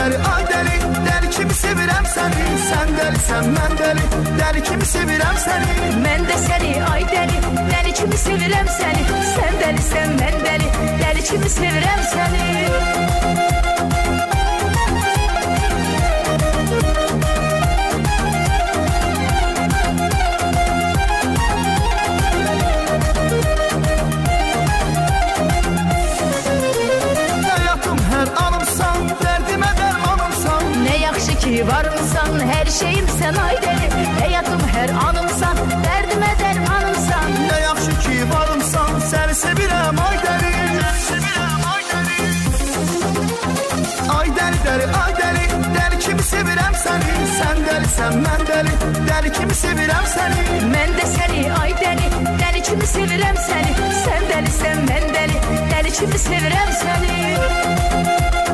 dəli, ay dəli, dəli kimi sevirəm səni. Sən dəlisən, mən dəli, dəli kimi sevirəm səni. Mən də səni ay dəli, dəli kimi sevirəm səni. Sən dəlisən, mən dəli, dəli kimi sevirəm səni. Həyatım hər anımsan, dərdimə dərmanımsan. Nə yaxşı ki varımsan, hər şeyim sən ay dəli. Həyatım hər anımsan, dərdimə dərmanımsan. Nə yaxşı ki varımsan, səni sevirəm ay dəli. Ay dəli, dəli, ay dəli, dəli kimi sevirəm səni. Sən dəlisən, mən dəli, dəli kimi sevirəm səni. Mən də səni ay dəli, dəli kimi sevirəm səni. Sən dəlisən, mən dəli, dəli kimi sevirəm səni.